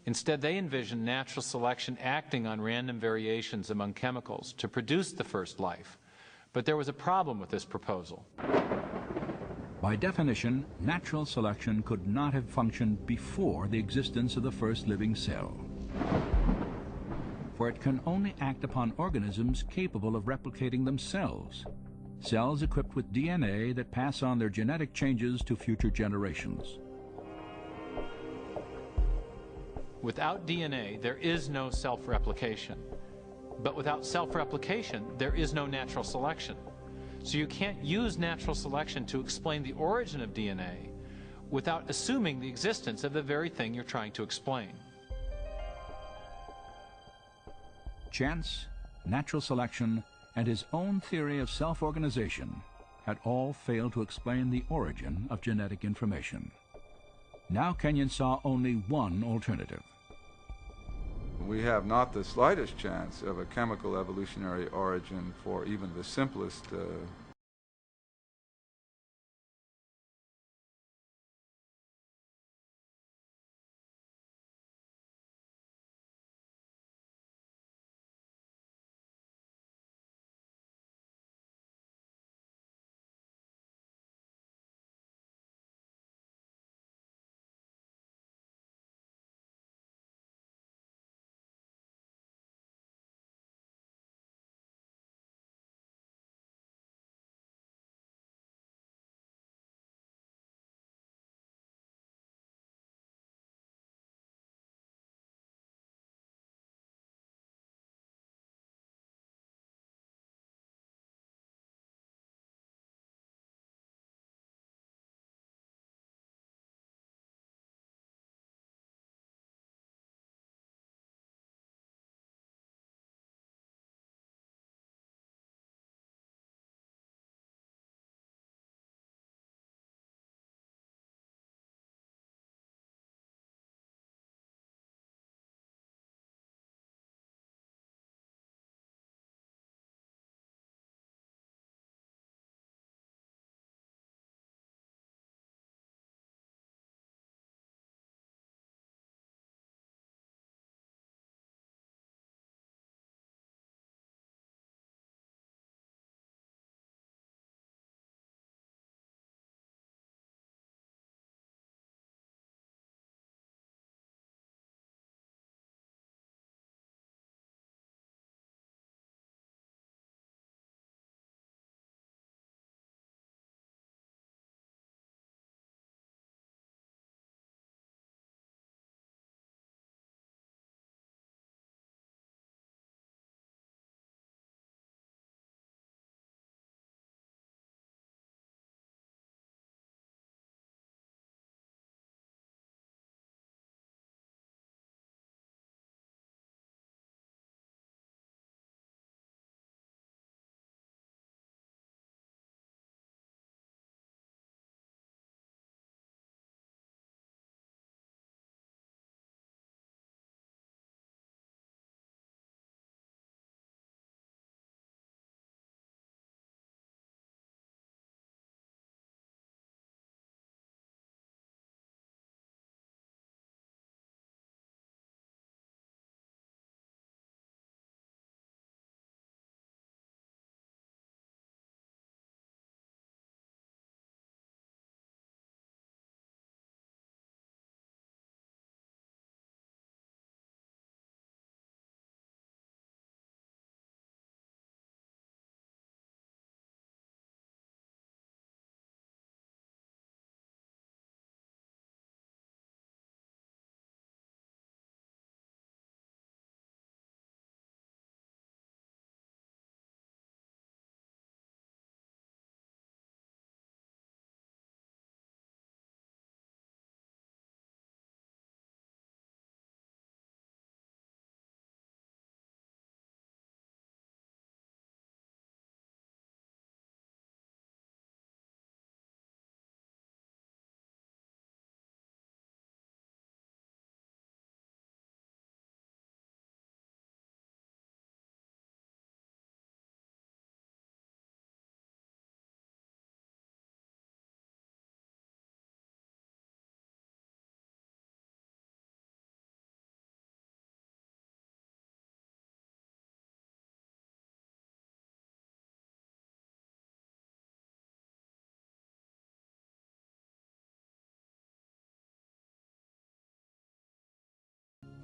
Instead, they envisioned natural selection acting on random variations among chemicals to produce the first life. But there was a problem with this proposal. By definition, natural selection could not have functioned before the existence of the first living cell, for it can only act upon organisms capable of replicating themselves, cells equipped with DNA that pass on their genetic changes to future generations. Without DNA, there is no self-replication. But without self-replication, there is no natural selection. So you can't use natural selection to explain the origin of DNA without assuming the existence of the very thing you're trying to explain. Chance, natural selection, and his own theory of self-organization had all failed to explain the origin of genetic information. Now Kenyon saw only one alternative. We have not the slightest chance of a chemical evolutionary origin for even the simplest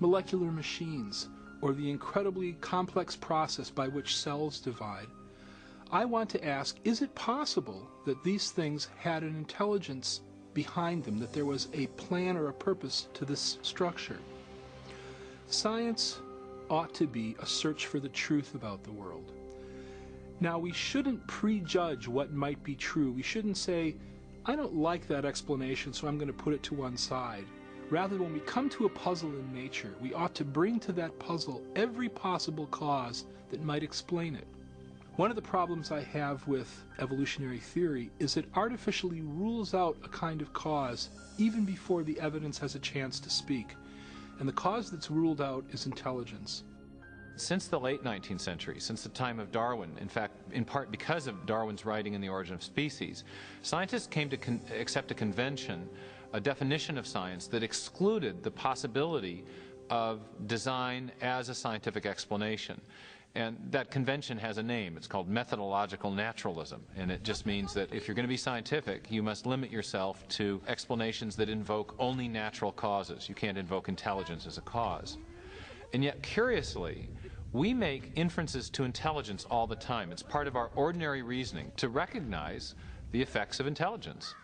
molecular machines, or the incredibly complex process by which cells divide, I want to ask, is it possible that these things had an intelligence behind them, that there was a plan or a purpose to this structure? Science ought to be a search for the truth about the world. Now, we shouldn't prejudge what might be true. We shouldn't say, I don't like that explanation, so I'm going to put it to one side. Rather, when we come to a puzzle in nature, we ought to bring to that puzzle every possible cause that might explain it. One of the problems I have with evolutionary theory is it artificially rules out a kind of cause even before the evidence has a chance to speak. And the cause that's ruled out is intelligence. Since the late 19th century, since the time of Darwin, in fact, in part because of Darwin's writing in The Origin of Species, scientists came to accept a convention, a definition of science that excluded the possibility of design as a scientific explanation. And that convention has a name. It's called methodological naturalism. And it just means that if you're going to be scientific, you must limit yourself to explanations that invoke only natural causes. You can't invoke intelligence as a cause. And yet, curiously, we make inferences to intelligence all the time. It's part of our ordinary reasoning to recognize the effects of intelligence.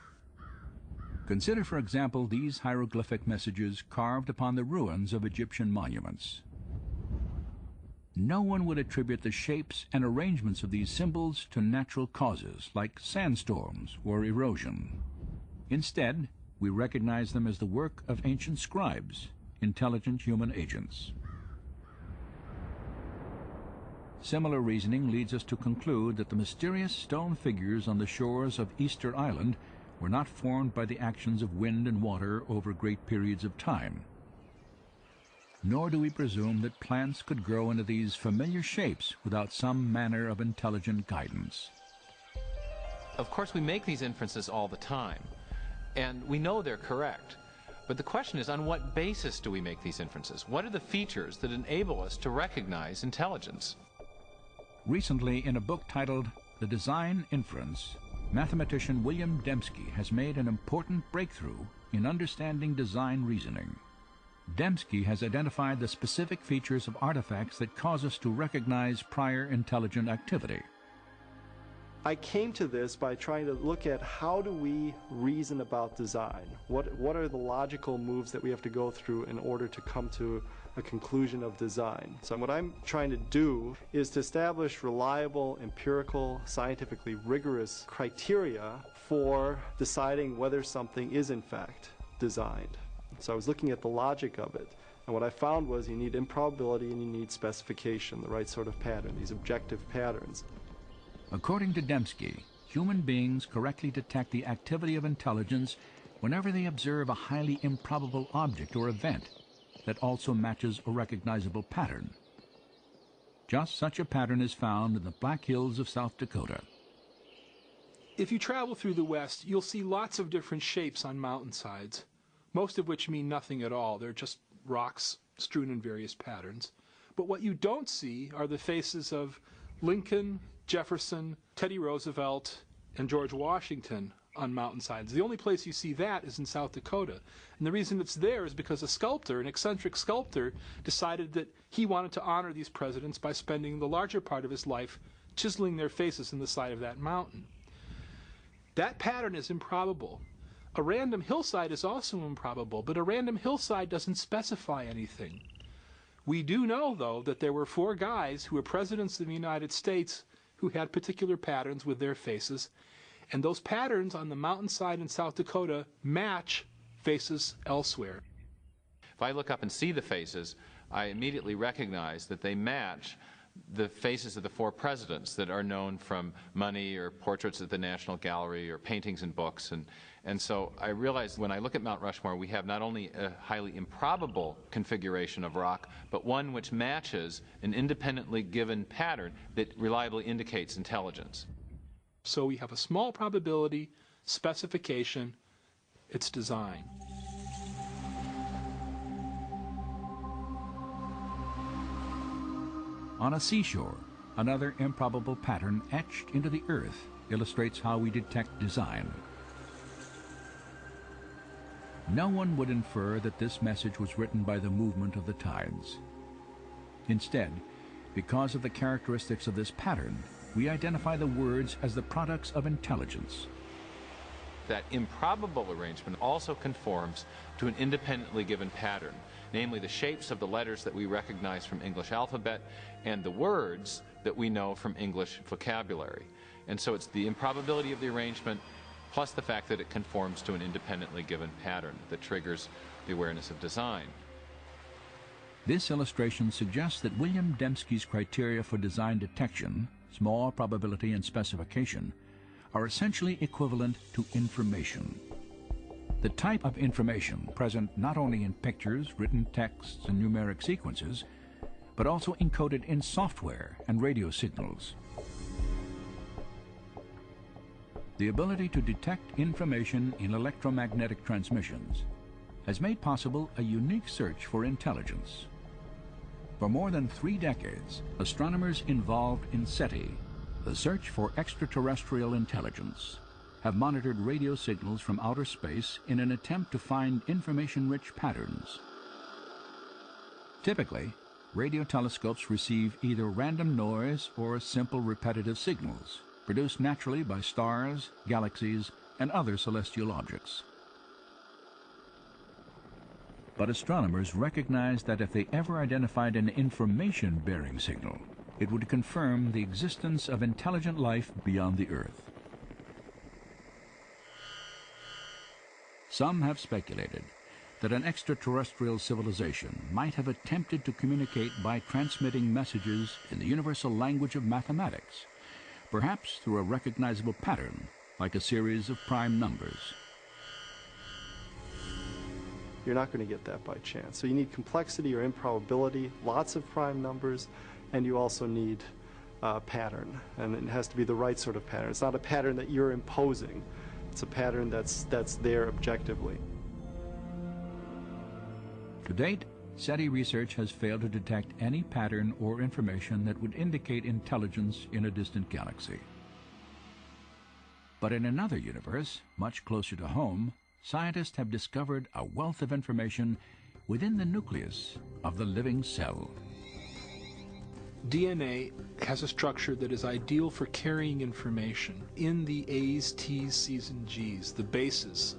Consider, for example, these hieroglyphic messages carved upon the ruins of Egyptian monuments. No one would attribute the shapes and arrangements of these symbols to natural causes like sandstorms or erosion. Instead, we recognize them as the work of ancient scribes, intelligent human agents. Similar reasoning leads us to conclude that the mysterious stone figures on the shores of Easter Island were not formed by the actions of wind and water over great periods of time. Nor do we presume that plants could grow into these familiar shapes without some manner of intelligent guidance. Of course, we make these inferences all the time, and we know they're correct. But the question is, on what basis do we make these inferences? What are the features that enable us to recognize intelligence? Recently, in a book titled The Design Inference, mathematician William Dembski has made an important breakthrough in understanding design reasoning. Dembski has identified the specific features of artifacts that cause us to recognize prior intelligent activity. I came to this by trying to look at how do we reason about design? What are the logical moves that we have to go through in order to come to a conclusion of design? So what I'm trying to do is to establish reliable, empirical, scientifically rigorous criteria for deciding whether something is in fact designed. So I was looking at the logic of it, and what I found was you need improbability and you need specification, the right sort of pattern, these objective patterns. According to Dembski, human beings correctly detect the activity of intelligence whenever they observe a highly improbable object or event that also matches a recognizable pattern. Just such a pattern is found in the Black Hills of South Dakota. If you travel through the West, you'll see lots of different shapes on mountainsides, most of which mean nothing at all. They're just rocks strewn in various patterns. But what you don't see are the faces of Lincoln, Jefferson, Teddy Roosevelt, and George Washington on mountainsides. The only place you see that is in South Dakota. And the reason it's there is because a sculptor, an eccentric sculptor, decided that he wanted to honor these presidents by spending the larger part of his life chiseling their faces in the side of that mountain. That pattern is improbable. A random hillside is also improbable, but a random hillside doesn't specify anything. We do know, though, that there were 4 guys who were presidents of the United States who had particular patterns with their faces, and those patterns on the mountainside in South Dakota match faces elsewhere. If I look up and see the faces, I immediately recognize that they match the faces of the 4 presidents that are known from money or portraits at the National Gallery or paintings and books. And so I realize when I look at Mount Rushmore, we have not only a highly improbable configuration of rock, but one which matches an independently given pattern that reliably indicates intelligence. So we have a small probability, specification, it's design. On a seashore, another improbable pattern etched into the earth illustrates how we detect design. no one would infer that this message was written by the movement of the tides. Instead, because of the characteristics of this pattern, we identify the words as the products of intelligence. That improbable arrangement also conforms to an independently given pattern, namely the shapes of the letters that we recognize from English alphabet and the words that we know from English vocabulary. And so it's the improbability of the arrangement plus the fact that it conforms to an independently given pattern that triggers the awareness of design. This illustration suggests that William Dembski's criteria for design detection, small probability and specification, are essentially equivalent to information. The type of information present not only in pictures, written texts, and numeric sequences, but also encoded in software and radio signals. The ability to detect information in electromagnetic transmissions has made possible a unique search for intelligence. For more than 3 decades, astronomers involved in SETI, the search for extraterrestrial intelligence, have monitored radio signals from outer space in an attempt to find information-rich patterns. Typically, radio telescopes receive either random noise or simple repetitive signals, produced naturally by stars, galaxies, and other celestial objects. But astronomers recognized that if they ever identified an information-bearing signal, it would confirm the existence of intelligent life beyond the Earth. Some have speculated that an extraterrestrial civilization might have attempted to communicate by transmitting messages in the universal language of mathematics, perhaps through a recognizable pattern, like a series of prime numbers. You're not going to get that by chance. So you need complexity or improbability, lots of prime numbers, and you also need a pattern. And it has to be the right sort of pattern. It's not a pattern that you're imposing. It's a pattern that's there objectively. To date, SETI research has failed to detect any pattern or information that would indicate intelligence in a distant galaxy. But in another universe, much closer to home, scientists have discovered a wealth of information within the nucleus of the living cell. DNA has a structure that is ideal for carrying information. In the A's, T's, C's, and G's, the bases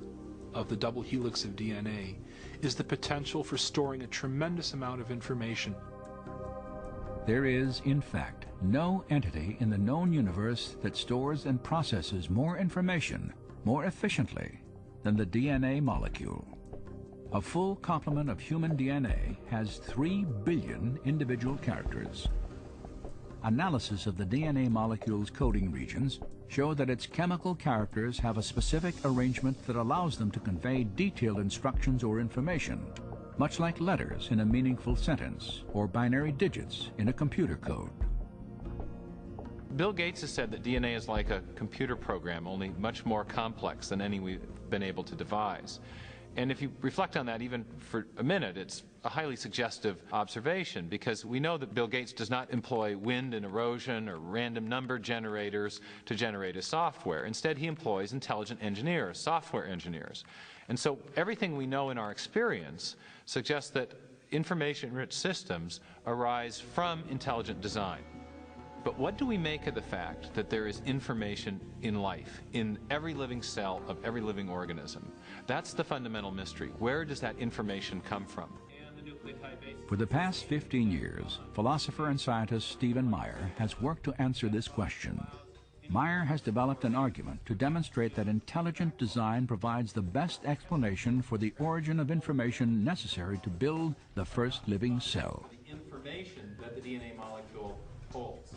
of the double helix of DNA, is the potential for storing a tremendous amount of information. There is, in fact, no entity in the known universe that stores and processes more information more efficiently than the DNA molecule. A full complement of human DNA has 3 billion individual characters. Analysis of the DNA molecule's coding regions show that its chemical characters have a specific arrangement that allows them to convey detailed instructions or information, much like letters in a meaningful sentence or binary digits in a computer code. Bill Gates has said that DNA is like a computer program, only much more complex than any we've been able to devise. And if you reflect on that even for a minute, it's a highly suggestive observation, because we know that Bill Gates does not employ wind and erosion or random number generators to generate his software. Instead, he employs intelligent engineers, software engineers. And so everything we know in our experience suggests that information-rich systems arise from intelligent design. But what do we make of the fact that there is information in life, in every living cell of every living organism? That's the fundamental mystery. Where does that information come from? For the past 15 years, philosopher and scientist Stephen Meyer has worked to answer this question. Meyer has developed an argument to demonstrate that intelligent design provides the best explanation for the origin of information necessary to build the first living cell. The information that the DNA molecule holds.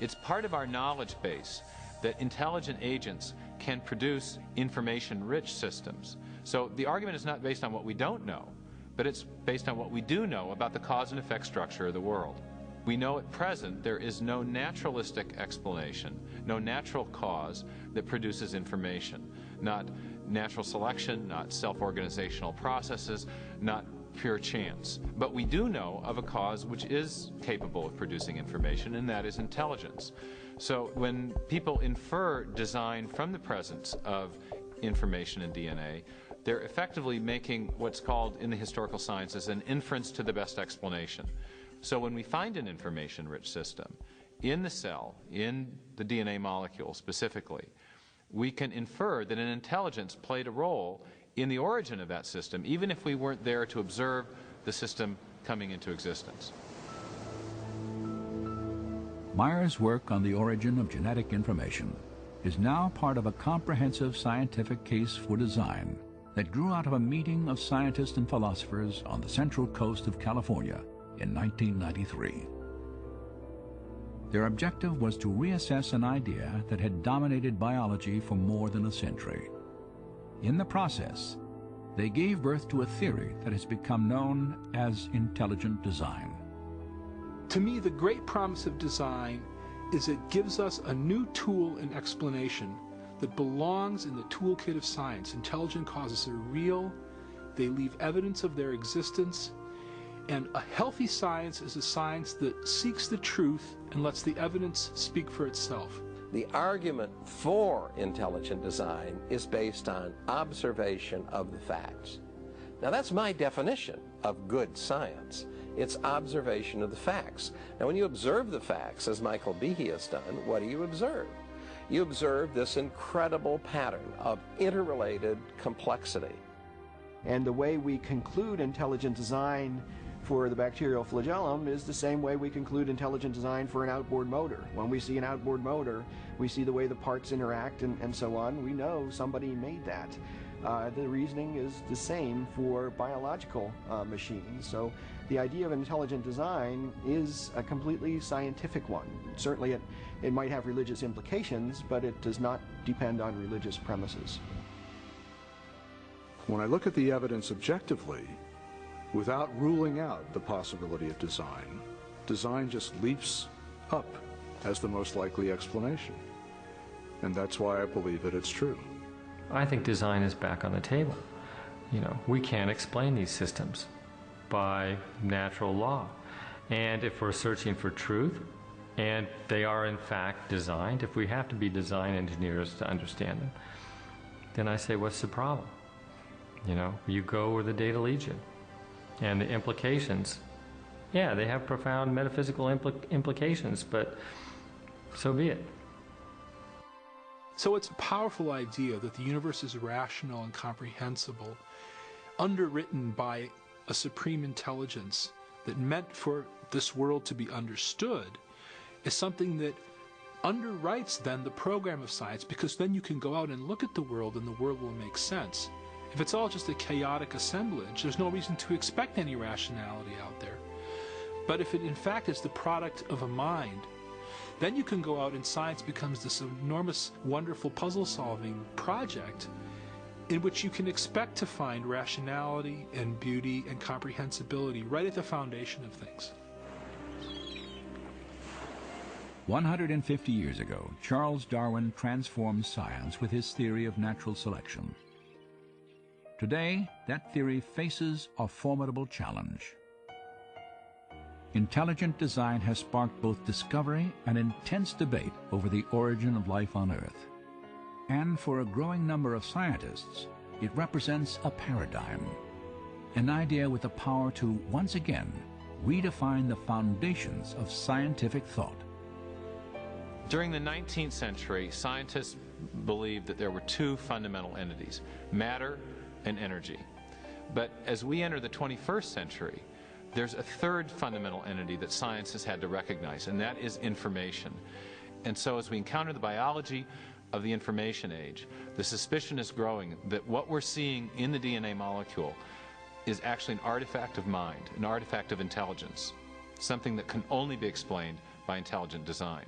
It's part of our knowledge base that intelligent agents can produce information-rich systems. So the argument is not based on what we don't know, but it's based on what we do know about the cause and effect structure of the world. We know at present there is no naturalistic explanation, no natural cause that produces information. Not natural selection, not self-organizational processes, not pure chance. But we do know of a cause which is capable of producing information, and that is intelligence. So when people infer design from the presence of information in DNA, they're effectively making what's called in the historical sciences an inference to the best explanation. So when we find an information-rich system in the cell, in the DNA molecule specifically, we can infer that an intelligence played a role in the origin of that system, even if we weren't there to observe the system coming into existence. Meyer's work on the origin of genetic information is now part of a comprehensive scientific case for design that grew out of a meeting of scientists and philosophers on the central coast of California in 1993. Their objective was to reassess an idea that had dominated biology for more than a century. In the process, they gave birth to a theory that has become known as intelligent design. To me, the great promise of design is it gives us a new tool and explanation that belongs in the toolkit of science. Intelligent causes are real, they leave evidence of their existence, and a healthy science is a science that seeks the truth and lets the evidence speak for itself. The argument for intelligent design is based on observation of the facts. Now that's my definition of good science. It's observation of the facts. Now when you observe the facts, as Michael Behe has done, what do you observe? You observe this incredible pattern of interrelated complexity. And the way we conclude intelligent design for the bacterial flagellum is the same way we conclude intelligent design for an outboard motor. When we see an outboard motor, we see the way the parts interact and so on. We know somebody made that. The reasoning is the same for biological machines. So the idea of intelligent design is a completely scientific one. Certainly it might have religious implications, but it does not depend on religious premises. When I look at the evidence objectively, without ruling out the possibility of design, design just leaps up as the most likely explanation. And that's why I believe that it's true. I think design is back on the table. You know, we can't explain these systems by natural law. And if we're searching for truth, and they are in fact designed, if we have to be design engineers to understand them, then I say, what's the problem? You know, you go where the data leads you. And the implications, yeah, they have profound metaphysical implications, but so be it. So it's a powerful idea that the universe is rational and comprehensible, underwritten by a supreme intelligence that meant for this world to be understood, is something that underwrites then the program of science, because then you can go out and look at the world and the world will make sense. If it's all just a chaotic assemblage, there's no reason to expect any rationality out there. But if it in fact is the product of a mind, then you can go out and science becomes this enormous, wonderful puzzle-solving project in which you can expect to find rationality and beauty and comprehensibility right at the foundation of things. 150 years ago, Charles Darwin transformed science with his theory of natural selection. Today, that theory faces a formidable challenge. Intelligent design has sparked both discovery and intense debate over the origin of life on Earth. And for a growing number of scientists, it represents a paradigm, an idea with the power to, once again, redefine the foundations of scientific thought. During the 19th century, scientists believed that there were two fundamental entities, matter and energy. But as we enter the 21st century, there's a third fundamental entity that science has had to recognize, and that is information. And so as we encounter the biology of the information age, the suspicion is growing that what we're seeing in the DNA molecule is actually an artifact of mind, an artifact of intelligence, something that can only be explained by intelligent design.